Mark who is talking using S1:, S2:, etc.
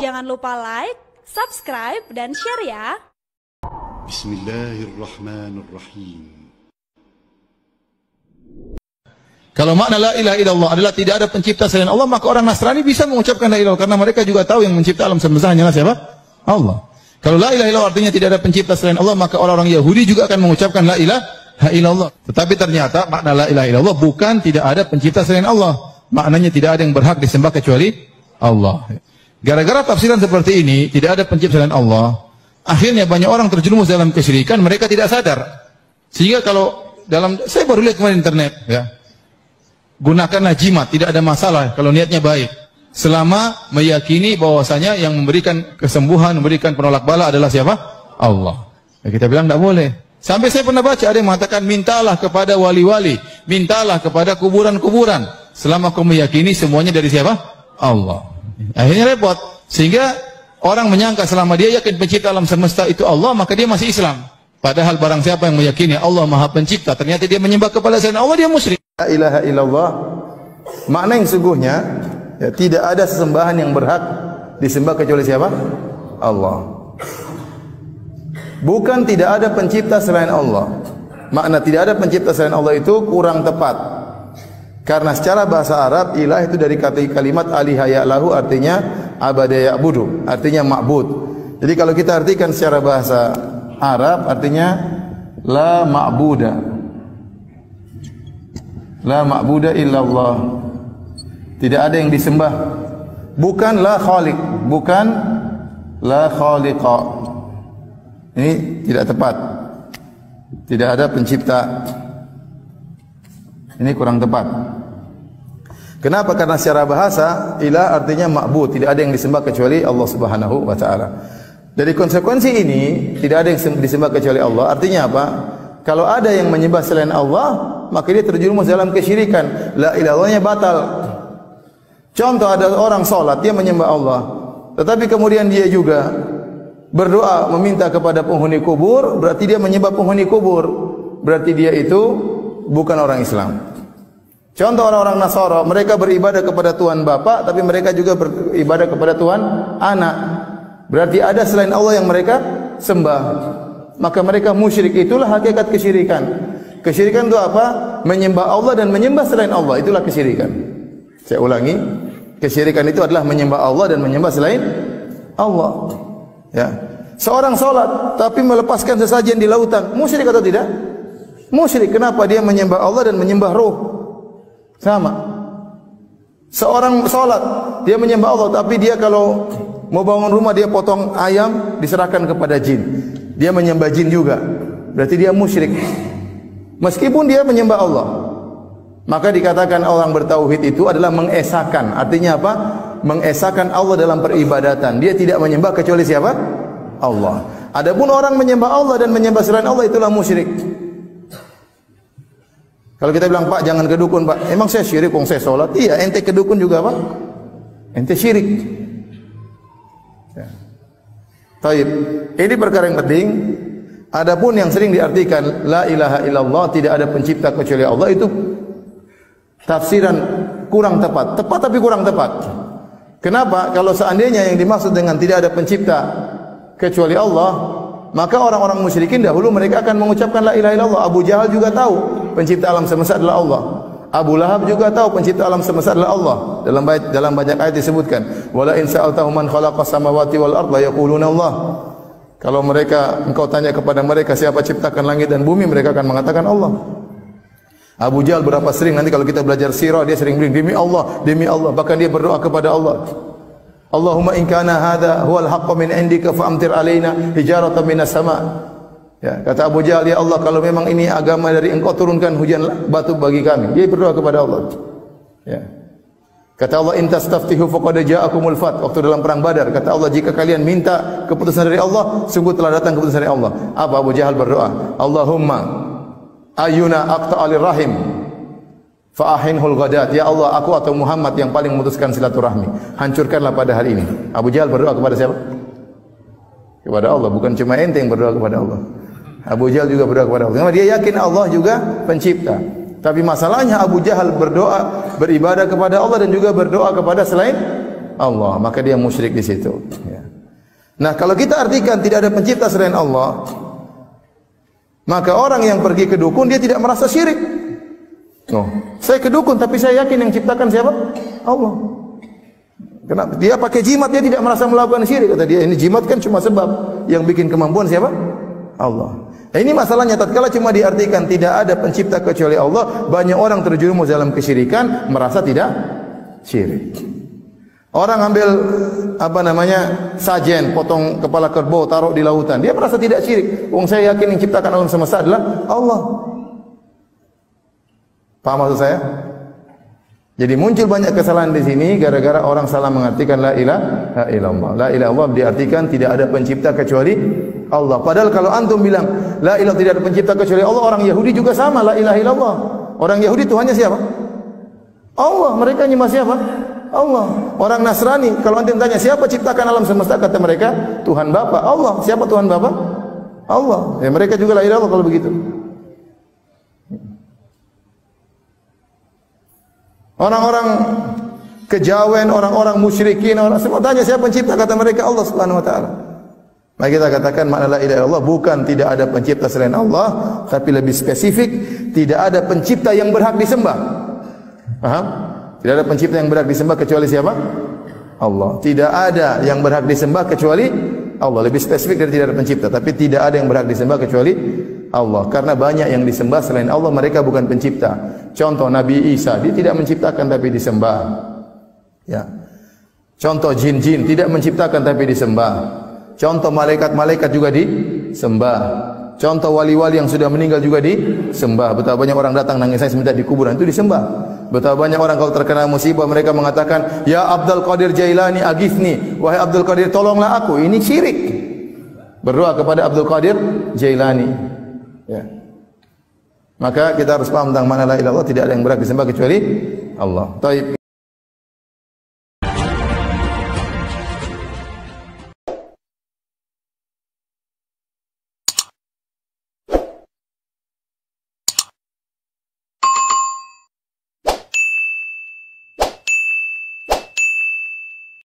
S1: Jangan lupa like, subscribe, dan share ya.
S2: Bismillahirrahmanirrahim.
S3: Kalau makna la ilaha illallah adalah tidak ada pencipta selain Allah, maka orang Nasrani bisa mengucapkan la ilaha illallah, karena mereka juga tahu yang mencipta alam semesta hanyalah siapa? Allah. Kalau la ilaha illallah artinya tidak ada pencipta selain Allah, maka orang-orang Yahudi juga akan mengucapkan la ilaha illallah. Tetapi ternyata makna la ilaha illallah bukan tidak ada pencipta selain Allah. Maknanya tidak ada yang berhak disembah kecuali Allah. Gara-gara tafsiran seperti ini, tidak ada pencipta selain Allah, akhirnya banyak orang terjerumus dalam kesyirikan, mereka tidak sadar. Sehingga kalau saya baru lihat kemarin internet, ya, gunakanlah jimat, tidak ada masalah kalau niatnya baik. Selama meyakini bahwasanya yang memberikan kesembuhan, memberikan penolak bala adalah siapa? Allah. Ya, kita bilang tidak boleh. Sampai saya pernah baca ada yang mengatakan, mintalah kepada wali-wali, mintalah kepada kuburan-kuburan. Selama kau meyakini semuanya dari siapa? Allah. Akhirnya repot. Sehingga orang menyangka selama dia yakin pencipta alam semesta itu Allah, maka dia masih Islam. Padahal barang siapa yang meyakini Allah Maha Pencipta, ternyata dia menyembah kepada selain Allah, dia musyrik.
S4: La ilaha illallah, makna yang sungguhnya, ya, tidak ada sesembahan yang berhak disembah kecuali siapa? Allah. Bukan tidak ada pencipta selain Allah. Makna tidak ada pencipta selain Allah itu kurang tepat. Karena secara bahasa Arab, ilah itu dari kalimat aliha ya'lahu, artinya abada ya'budu, artinya ma'bud. Jadi kalau kita artikan secara bahasa Arab, artinya la ma'buda. La ma'buda illallah. Tidak ada yang disembah. Bukan la khaliq, bukan la khaliqa. Ini tidak tepat. Tidak ada pencipta. Ini kurang tepat. Kenapa? Karena secara bahasa ilah artinya ma'bud, tidak ada yang disembah kecuali Allah Subhanahu wa taala. Dari konsekuensi ini, tidak ada yang disembah kecuali Allah. Artinya apa? Kalau ada yang menyembah selain Allah, maka dia terjerumus dalam kesyirikan. La ilahnya batal. Contoh, ada orang salat, dia menyembah Allah, tetapi kemudian dia juga berdoa meminta kepada penghuni kubur, berarti dia menyembah penghuni kubur. Berarti dia itu bukan orang Islam. Contoh orang-orang Nasara, mereka beribadah kepada Tuhan Bapa, tapi mereka juga beribadah kepada Tuhan Anak. Berarti ada selain Allah yang mereka sembah. Maka mereka musyrik. Itulah hakikat kesyirikan. Kesyirikan itu apa? Menyembah Allah dan menyembah selain Allah. Itulah kesyirikan. Saya ulangi, kesyirikan itu adalah menyembah Allah dan menyembah selain Allah. Ya. Seorang salat tapi melepaskan sesajen di lautan, musyrik atau tidak? Musyrik. Kenapa? Dia menyembah Allah dan menyembah roh. Sama. Seorang salat, dia menyembah Allah, tapi dia kalau mau bangun rumah, dia potong ayam, diserahkan kepada jin. Dia menyembah jin juga. Berarti dia musyrik. Meskipun dia menyembah Allah. Maka dikatakan orang bertauhid itu adalah mengesahkan. Artinya apa? Mengesahkan Allah dalam peribadatan. Dia tidak menyembah kecuali siapa? Allah. Adapun orang menyembah Allah dan menyembah selain Allah, itulah musyrik. Kalau kita bilang, Pak, jangan ke dukun, Pak. Emang saya syirik, wong saya sholat? Iya, ente ke dukun juga, Pak. Ente syirik. Ya. Taib. Ini perkara yang penting. Adapun yang sering diartikan la ilaha illallah, tidak ada pencipta kecuali Allah, itu tafsiran kurang tepat. Tepat tapi kurang tepat. Kenapa? Kalau seandainya yang dimaksud dengan tidak ada pencipta kecuali Allah, maka orang-orang musyrikin dahulu mereka akan mengucapkan la ilaha illallah. Abu Jahal juga tahu pencipta alam semesta adalah Allah. Abu Lahab juga tahu pencipta alam semesta adalah Allah. Dalam banyak ayat disebutkan, wala in sa'altahum man khalaqas samawati wal ardh yaquluna Allah. Kalau engkau tanya kepada mereka siapa ciptakan langit dan bumi, mereka akan mengatakan Allah. Abu Jahal berapa sering, nanti kalau kita belajar sirah, dia sering bilang demi Allah, demi Allah. Bahkan dia berdoa kepada Allah, Allahumma in kana hadha huwal haqqu min indika fa'amtir alaina hijaratan minas sama'. Ya, kata Abu Jahal, ya Allah, kalau memang ini agama dari engkau, turunkan hujan batu bagi kami. Dia berdoa kepada Allah. Ya. Kata Allah, in tastaftihu faqad ja'akumul fath. Waktu dalam perang Badar, kata Allah, jika kalian minta keputusan dari Allah, sungguh telah datang keputusan dari Allah. Apa Abu Jahal berdoa? Allahumma ayyuna aqta'alir rahim fa'ahinhul ghadat. Ya Allah, aku atau Muhammad yang paling memutuskan silaturahmi, hancurkanlah pada hari ini. Abu Jahal berdoa kepada siapa? Kepada Allah. Bukan cuma ente yang berdoa kepada Allah. Abu Jahal juga berdoa kepada Allah. Karena dia yakin Allah juga pencipta. Tapi masalahnya Abu Jahal berdoa, beribadah kepada Allah dan juga berdoa kepada selain Allah, maka dia musyrik di situ. Ya. Nah, kalau kita artikan tidak ada pencipta selain Allah, maka orang yang pergi ke dukun dia tidak merasa syirik. Oh, saya ke dukun tapi saya yakin yang ciptakan siapa? Allah. Kenapa? Dia pakai jimat, dia tidak merasa melakukan syirik. Kata dia, ini jimat kan cuma sebab, yang bikin kemampuan siapa? Allah. Nah, ini masalahnya, tatkala cuma diartikan tidak ada pencipta kecuali Allah, banyak orang terjerumus dalam kesyirikan, merasa tidak syirik. Orang ambil sajen, potong kepala kerbau, taruh di lautan, dia merasa tidak syirik. Wong saya yakin yang ciptakan alam semesta adalah Allah. Paham maksud saya? Jadi muncul banyak kesalahan di sini gara-gara orang salah mengartikan la ilaha illallah. La ilaha illallah diartikan tidak ada pencipta kecuali Allah. Padahal kalau antum bilang la ilaha tidak ada pencipta kecuali Allah, orang Yahudi juga sama la ilaha illallah. Orang Yahudi Tuhannya siapa? Allah. Mereka nyembah siapa? Allah. Orang Nasrani kalau antum tanya siapa ciptakan alam semesta, kata mereka Tuhan Bapa. Allah. Siapa Tuhan Bapa? Allah. Ya, mereka juga la ilaha illallah kalau begitu. Orang-orang kejawen, orang-orang musyrikin, orang semua tanya siapa pencipta, kata mereka Allah Subhanahu wa taala. Maka kita katakan makna la ilaha illallah bukan tidak ada pencipta selain Allah, tapi lebih spesifik tidak ada pencipta yang berhak disembah. Paham? Tidak ada pencipta yang berhak disembah kecuali siapa? Allah. Tidak ada yang berhak disembah kecuali Allah. Lebih spesifik dari tidak ada pencipta, tapi tidak ada yang berhak disembah kecuali Allah. Karena banyak yang disembah selain Allah, mereka bukan pencipta. Contoh Nabi Isa, dia tidak menciptakan tapi disembah. Ya. Contoh jin-jin tidak menciptakan tapi disembah. Contoh malaikat-malaikat juga disembah. Contoh wali-wali yang sudah meninggal juga disembah. Betapa banyak orang datang nangis saya sebentar di kuburan itu disembah. Betapa banyak orang kalau terkena musibah mereka mengatakan, "Ya Abdul Qadir Jailani aghithni." Wahai Abdul Qadir, tolonglah aku. Ini syirik. Berdoa kepada Abdul Qadir Jailani. Ya. Maka kita harus paham tentang makna la ilaha illallah, tidak ada yang berhak disembah kecuali Allah. Taib.